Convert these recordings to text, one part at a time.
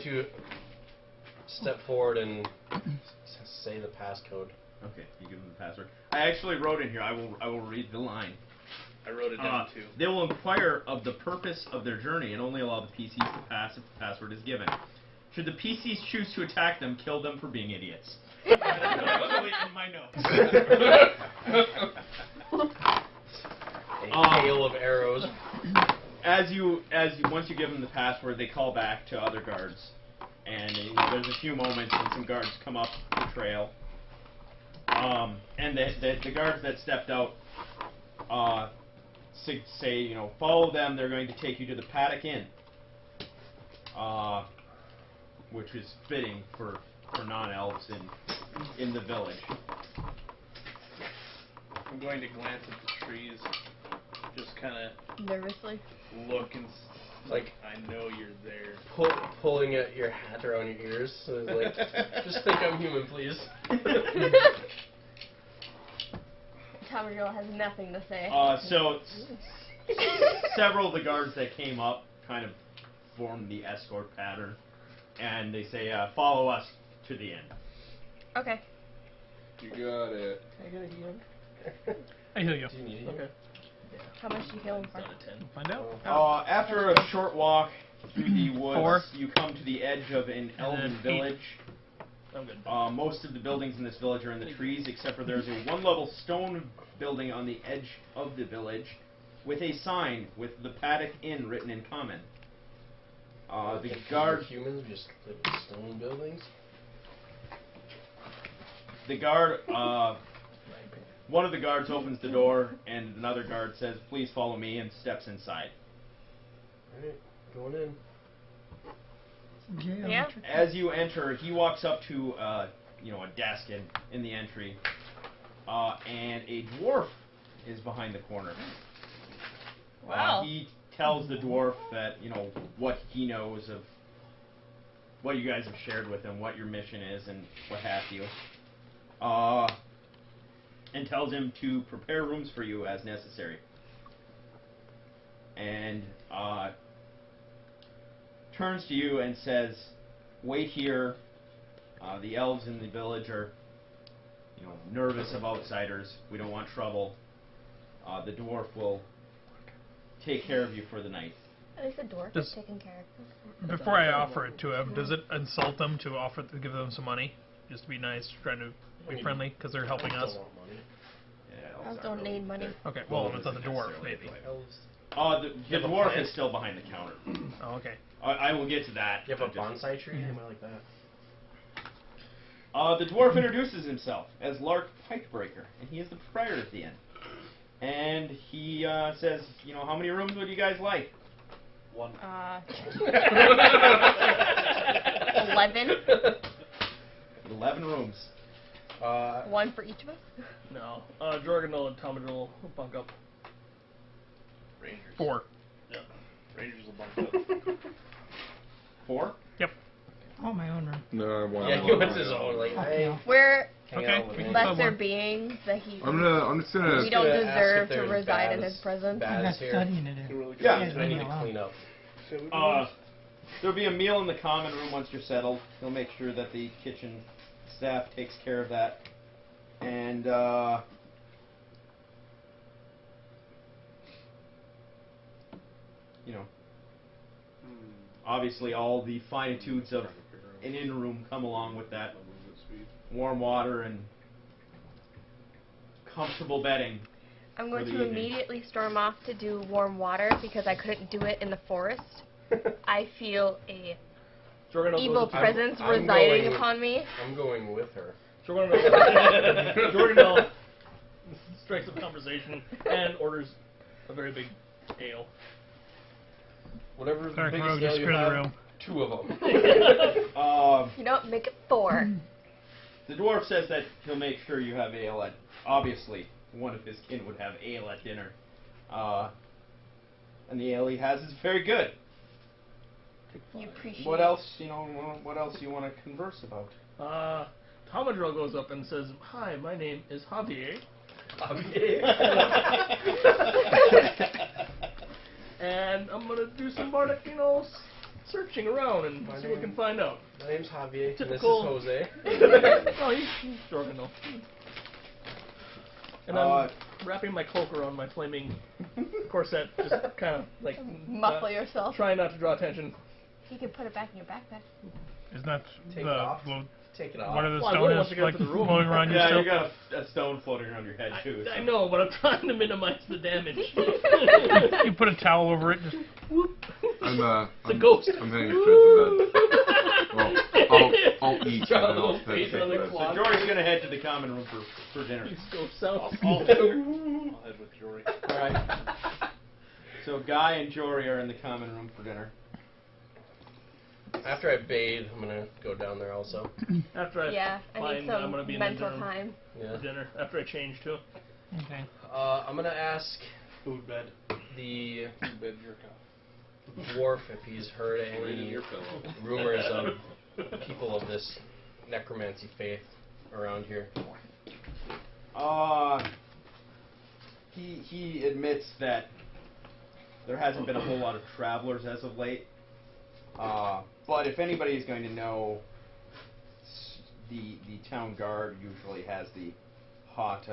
going to step forward and say the passcode. Okay, you give them the password. I actually wrote in here. I will read the line. I wrote it down too. They will inquire of the purpose of their journey and only allow the PCs to pass if the password is given. Should the PCs choose to attack them, kill them for being idiots. Actually, in my notes. A hail of arrows. Once you give them the password, they call back to other guards, and there's a few moments when some guards come up the trail, and the guards that stepped out say, follow them. They're going to take you to the Paddock Inn, which is fitting for non-elves in the village. I'm going to glance at the trees, just kind of nervously look and like I know you're there. Pulling at your hat around your ears. So it's like, just think I'm human, please. Tommy Girl has nothing to say. So several of the guards that came up kind of formed the escort pattern, and they say, follow us to the inn. Okay. You got it. Can I get a healing? I heal you. Do you need a Okay. Yeah. How much do you heal him for? Out of 10. We'll find out. After a short walk through the woods, 4. you come to the edge of an elven village. I'm good. Most of the buildings in this village are in the trees, except for there's a one-level stone building on the edge of the village with a sign with the Paddock Inn written in common. The guard... Humans just live in stone buildings? The guard... one of the guards opens the door, and another guard says, please follow me, and steps inside. Alright, going in. Yeah. As you enter, he walks up to a desk in the entry, and a dwarf is behind the corner. Wow. He tells the dwarf that what he knows of what you guys have shared with him, what your mission is, and what have you, and tells him to prepare rooms for you as necessary. And turns to you and says, wait here. The elves in the village are, nervous of outsiders. We don't want trouble. The dwarf will take care of you for the night. At least the dwarf is taking care of him. Before I offer it to him, does it insult them to offer to give them some money? Just to be nice, trying to be friendly, because they're helping us. Elves don't need money. Okay, well, it's not the dwarf, maybe. The dwarf is still behind the counter. Oh, okay. I will get to that. You have a bonsai tree? Anybody like that? The dwarf introduces himself as Lark Pikebreaker, and he is the proprietor of the inn. And he says, how many rooms would you guys like? 1. 11. 11 rooms. One for each of us? No. Jorgenol and Tomadril will bunk up. Rangers. 4. Yeah. Rangers will bunk up. 4? Yep. Oh, my own room. No, I want. Yeah, he wants his own. Like, hey, We're hang Okay, out with we me. can lesser beings that he. I'm just gonna. We don't gonna deserve ask if to there's reside in baths- his presence. I got baths here. studying to do. Yeah. You guys I leave need me to alone. clean up. There'll be a meal in the common room once you're settled. He'll make sure that the kitchen staff takes care of that. And, obviously all the finitudes of an inn room come along with that. Warm water and comfortable bedding. I'm going for to the evening. immediately storm off to do warm water because I couldn't do it in the forest. I feel a evil presence I'm residing going- upon me. I'm going with her. Jorgenol strikes up conversation and orders a very big ale. Whatever's the Dark biggest road, ale just you clear the have, room. 2 of them. You know what? Make it 4. The dwarf says that he'll make sure you have ale at... Obviously, one of his kin would have ale at dinner. And the ale he has is very good. You appreciate What else, what else you want to converse about? Tomadril goes up and says, "Hi, my name is Javier, and I'm gonna do some bardic, searching around and My see what we name- can find out. My name's Javier. Typical- And this is Jose. Oh, he's Jorgen though. And I'm wrapping my cloak around my flaming corset, just kind of like Muffle yourself. trying not to draw attention. You can put it back in your backpack. Isn't that Take the it off. float? Take it off. What are the Well, I will stone once is I get like to the room. floating around you Yeah, still? you got a stone floating around your head too. I so. know, but I'm trying to minimize the damage. You put a towel over it. Just whoop. I'm It's a ghost. I'm heading straight to bed. Well, I'll eat and Draw a then little I'll face head on the straight to bed. clock. So Jory's gonna head to the common room for dinner. Please go south. I'll head with Jory. Alright. So Guy and Jory are in the common room for dinner. After I bathe, I'm gonna go down there also. After I Yeah, I find need I'm gonna be some in the mental room time. Yeah. for dinner. After I change too. Okay. I'm gonna ask Food bed. the Food bed, jerk off. dwarf if he's heard Right in any your pillow. rumors of people of this necromancy faith around here. He admits that there hasn't been a whole lot of travelers as of late. But if anybody is going to know, the town guard usually has the hot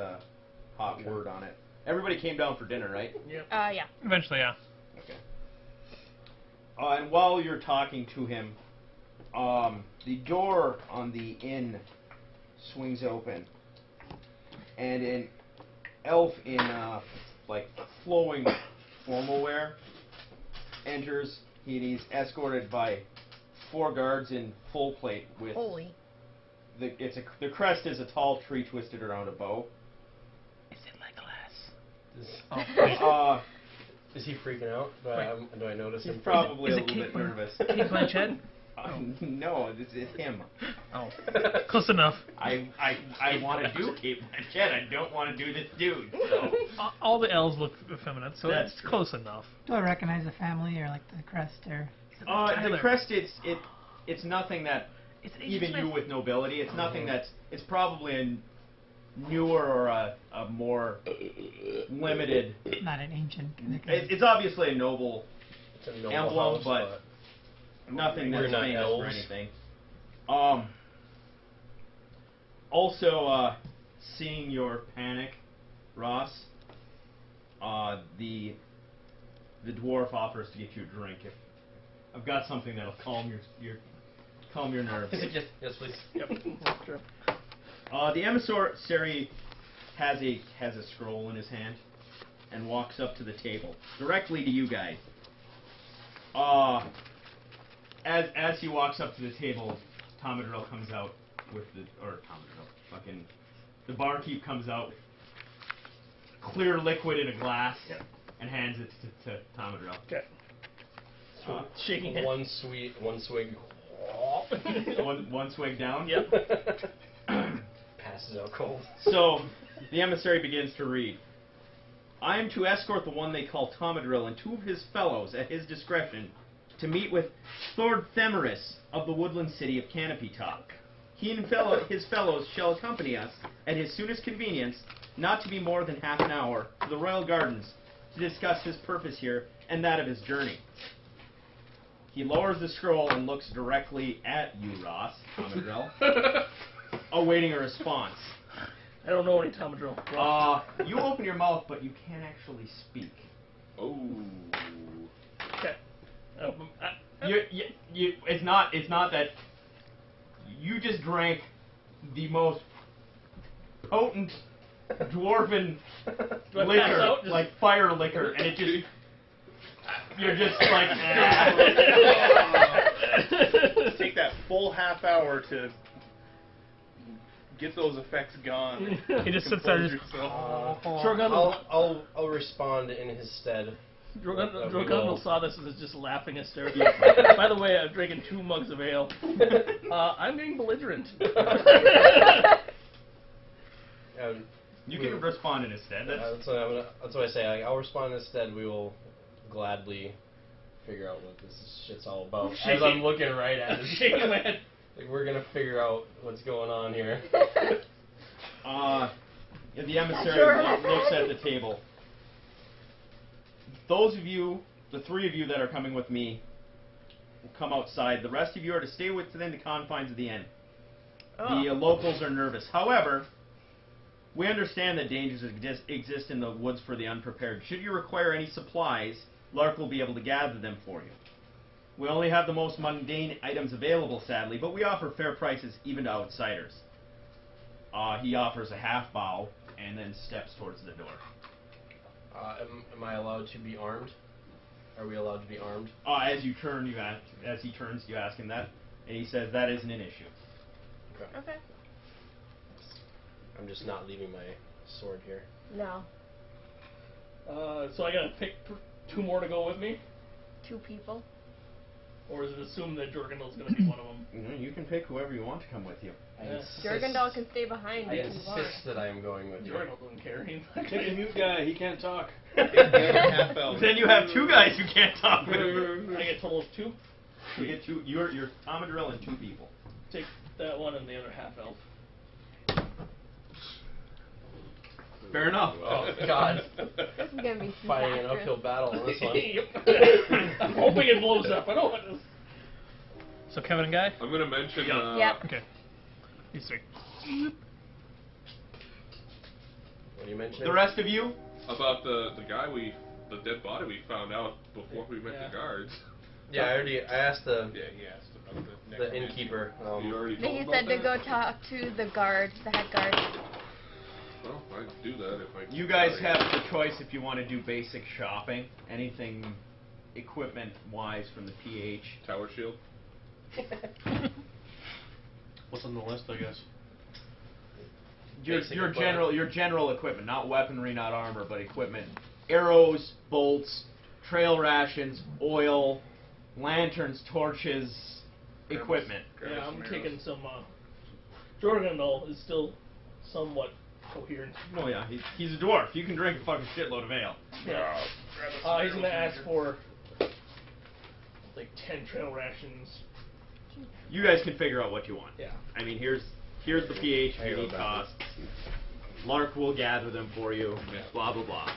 word on it. Everybody came down for dinner, right? Yep. Yeah. Eventually, yeah. Okay. And while you're talking to him, the door on the inn swings open, and an elf in like flowing formal wear enters. He's escorted by 4 guards in full plate with Holy. the crest is a tall tree twisted around a bow. Is it Legolas? Is, Oh, is he freaking out? Do I notice He's him? probably Is a it little Cate bit nervous. Kate Blanchett? No, this is him. Oh, close enough. I want to do Cate Blanchett. I don't want to do this dude. So. All the elves look effeminate, so That's it's close enough. Do I recognize the family or like the crest or? The Tyler. crest, it's nothing that It's an even Asian you with nobility. It's nothing that's. It's probably a newer or a more limited. Not an ancient. It's obviously a noble It's a noble emblem, house, but nothing We're that's not famous elves. for anything. Also, seeing your panic, Ross, the dwarf offers to get you a drink. If I've got something that'll calm your nerves. yes, please. Yep. Sure. The emissary has a scroll in his hand and walks up to the table directly to you guys. As he walks up to the table, Tomadrill comes out with the barkeep comes out with clear liquid in a glass and hands it to Tomadrill. Okay. Shaking hand. One swig. one swig down. Yep. Passes out cold. So, the emissary begins to read. I am to escort the one they call Tomadrill and 2 of his fellows at his discretion to meet with Thord Themeris of the woodland city of Canopy Top. He and his fellows shall accompany us at his soonest convenience, not to be more than half an hour, to the royal gardens to discuss his purpose here and that of his journey. He lowers the scroll and looks directly at you, Ross, Tomadrill, awaiting a response. I don't know any Tomadrill. You open your mouth, but you can't actually speak. Oh. Okay. It's not that you just drank the most potent dwarven Do I pass liquor, out? Just- like fire liquor, and it just you're just like Take that full half hour to get those effects gone. He just sits there and Compose just. yourself. I'll respond in his stead. Drogonville saw this and is just laughing hysterically. By the way, I've drinking 2 mugs of ale. I'm getting belligerent. you can respond in his stead. That's what I say. I'll respond in his stead. We will gladly figure out what this shit's all about. As I'm looking right at it. Shaking my head. Like, we're gonna figure out what's going on here. The emissary looks at the table. Those of you, the 3 of you that are coming with me, come outside. The rest of you are to stay within the confines of the inn. Oh. The locals are nervous. However, we understand that dangers exist in the woods for the unprepared. Should you require any supplies, Lark will be able to gather them for you. We only have the most mundane items available, sadly, but we offer fair prices even to outsiders. He offers a half bow and then steps towards the door. Am I allowed to be armed? Are we allowed to be armed? As he turns, you ask him that, and he says that isn't an issue. Okay. I'm just not leaving my sword here. No. So I gotta pick 2 more to go with me? 2 people. Or is it assumed that Jorgendel's gonna be one of them? You can pick whoever you want to come with you. Jorgendel can stay behind I if you want. insist that I am going with you. Jorgendel doesn't care. He's Take a mute guy. He can't talk. Then you have 2 guys who can't talk. I get a total of 2. You get 2. You're Tomadril and 2 people. Take that one and the other half elf. Fair enough. Oh God! This is gonna be Fighting an disastrous. uphill battle on this one. I'm hoping it blows up. I don't want this. So Kevin and Guy? I'm gonna mention. Yep. Okay. These 3. What are you mentioning? The rest of you? About the guy the dead body we found out before we met the guards. Yeah, I asked the Yeah, he asked about the innkeeper. You already But told he about said to that? go talk to the guard, the head guard. Well, I'd do that if I. You guys have the choice if you want to do basic shopping, anything equipment-wise from the PH. Tower shield. What's on the list, I guess? Your equipment. general equipment, not weaponry, not armor, but equipment. Arrows, bolts, trail rations, oil, lanterns, torches, equipment. Yeah, I'm taking some. Jorgendel is still somewhat coherent. Oh yeah, he's a dwarf. You can drink a fucking shitload of ale. Yeah. He's gonna ask for like 10 trail rations. You guys can figure out what you want. Yeah. I mean, here's the PH unique costs. Lark will gather them for you. Blah blah blah.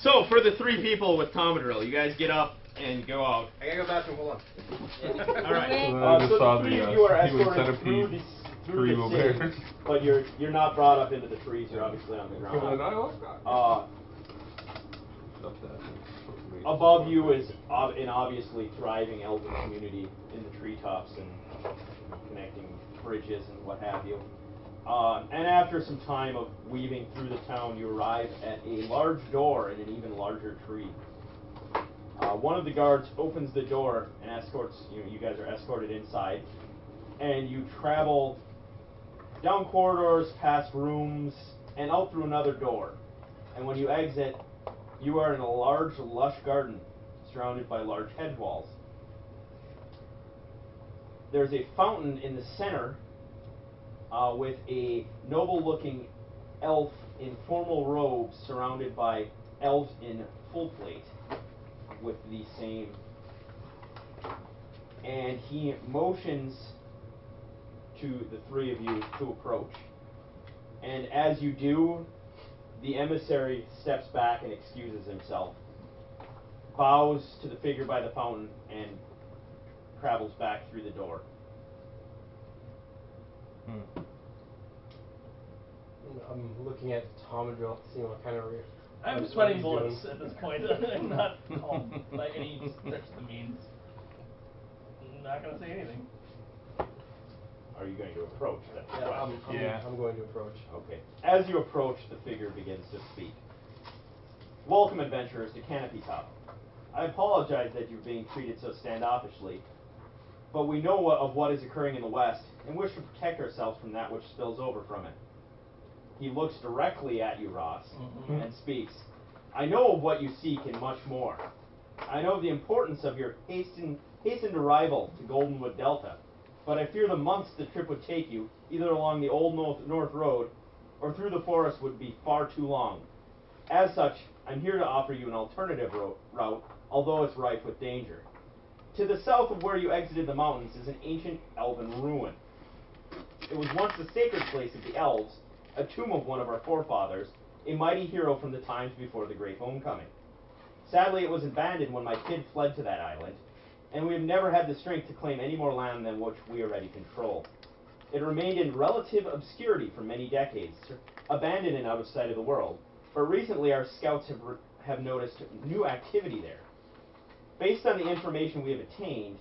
So for the 3 people with Tomadril, you guys get up and go out. I gotta go bathroom. Hold on. All right. I just So saw the 3 the of you are human escorted through centipede through the city, bears. but you're not brought up into the trees. You're obviously on the ground. Above you is an obviously thriving elven community in the treetops and connecting bridges and what have you. And after some time of weaving through the town, you arrive at a large door in an even larger tree. One of the guards opens the door and escorts you. You guys are escorted inside, and you travel down corridors, past rooms, and out through another door. And when you exit, you are in a large, lush garden surrounded by large hedge walls. There's a fountain in the center with a noble-looking elf in formal robes surrounded by elves in full plate with the same. And he motions to the 3 of you to approach. And as you do, the emissary steps back and excuses himself, bows to the figure by the fountain, and travels back through the door. I'm looking at Tomadril, seeing what kind of. I'm sweating bullets at this point. I'm not calm by any stretch of the means. I'm not gonna say anything. Are you going to approach? That's the Yeah, question. I'm going to approach. Okay. As you approach, the figure begins to speak. Welcome, adventurers, to Canopy Top. I apologize that you're being treated so standoffishly, but we know of what is occurring in the West and wish to protect ourselves from that which spills over from it. He looks directly at you, Ross, and speaks. I know of what you seek and much more. I know of the importance of your hastened arrival to Goldenwood Delta, but I fear the months the trip would take you, either along the old North Road or through the forest, would be far too long. As such, I'm here to offer you an alternative route, although it's rife with danger. To the south of where you exited the mountains is an ancient elven ruin. It was once the sacred place of the elves, a tomb of one of our forefathers, a mighty hero from the times before the Great Homecoming. Sadly, it was abandoned when my kid fled to that island, and we have never had the strength to claim any more land than which we already control. It remained in relative obscurity for many decades, abandoned and out of sight of the world, but recently our scouts have noticed new activity there. Based on the information we have obtained,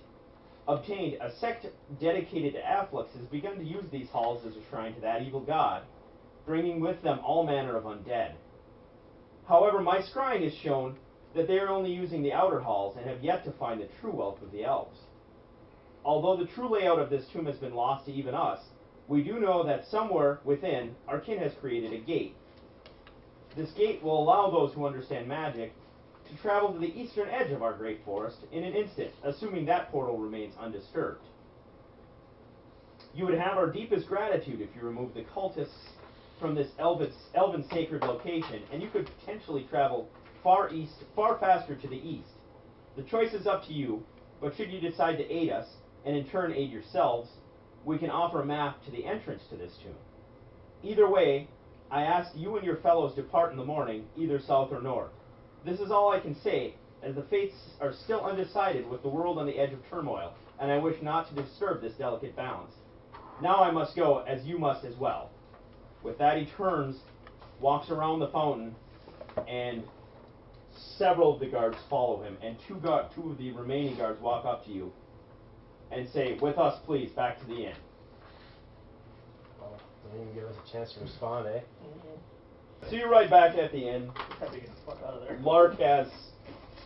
a sect dedicated to afflux has begun to use these halls as a shrine to that evil god, bringing with them all manner of undead. However, my scrying has shown that they are only using the outer halls and have yet to find the true wealth of the elves. Although the true layout of this tomb has been lost to even us, we do know that somewhere within, our kin has created a gate. This gate will allow those who understand magic to travel to the eastern edge of our great forest in an instant, assuming that portal remains undisturbed. You would have our deepest gratitude if you removed the cultists from this elven sacred location, and you could potentially travel far faster to the east. The choice is up to you, but should you decide to aid us, and in turn aid yourselves, we can offer a map to the entrance to this tomb. Either way, I ask you and your fellows depart in the morning, either south or north. This is all I can say, as the fates are still undecided with the world on the edge of turmoil, and I wish not to disturb this delicate balance. Now I must go, as you must as well. With that he turns, walks around the fountain, and several of the guards follow him, and two of the remaining guards walk up to you and say, "With us, please, back to the inn." Well, don't even give us a chance to respond, eh? So you're right back at the inn. Had to get the fuck out of there. Lark has...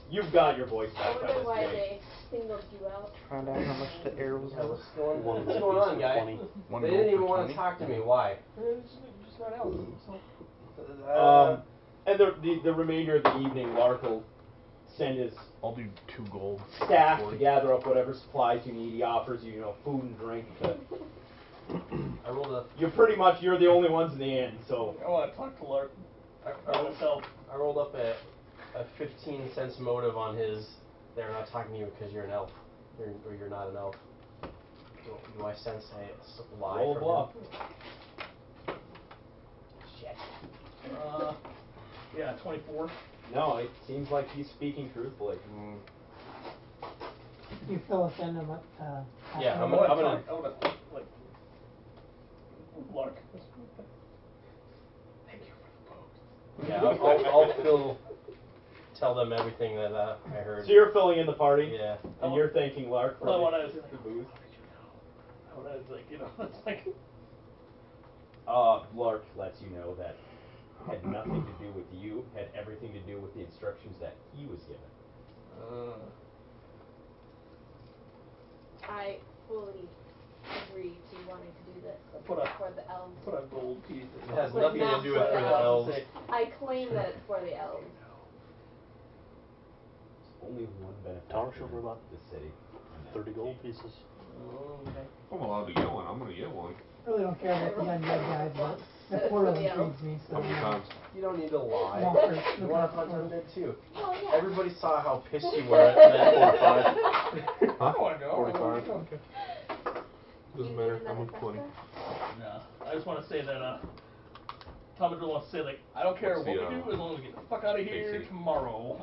You've got your voice I back by wonder this why point. they singled you out. Found out how much the air was Yeah, worth. what's going on, guy? They didn't even want to talk to me. Why? Just not out. And the remainder of the evening, Lark will send his I'll do 2 gold. staff to gather up whatever supplies you need. He offers you, food and drink. But I rolled a. you're the only ones in the inn, so. I want to talk to Lark. I rolled up a 15 cents motive on his. They're not talking to you because you're an elf, or you're not an elf. Do I sense a lie Roll a from bluff. him? Shit. Yeah, 24. No, it seems like he's speaking truthfully. You fill us in on what, Yeah, I'm I gonna. want to like Lark. Thank you for the post. Yeah, I'll tell them everything that I heard. So you're filling in the party? Yeah. And you're thanking Lark for Well, I want to the booze? I want to it's like. Lark lets you know that had nothing to do with you, had everything to do with the instructions that he was given. I fully agree to wanting to do this Put for the elves. Put a gold piece. It has But nothing to not do with for the the elves. I claim that it's for the elves. Only one benefit. Tower silver about the city. 30 gold pieces. Okay. If I'm allowed to get one, I'm gonna get one. I really don't care about the undead guys, but the portal intrigues me. So How many times? You don't need to lie. No, for- You want to hunt undead too. Oh yeah. Everybody saw how pissed you were at that 45. I want to go. 45. Okay. Doesn't matter. I'm with 20. No, I just want to say that Thomas wants to say I don't care What's what the, we do as long as we get the fuck out of here AC? tomorrow.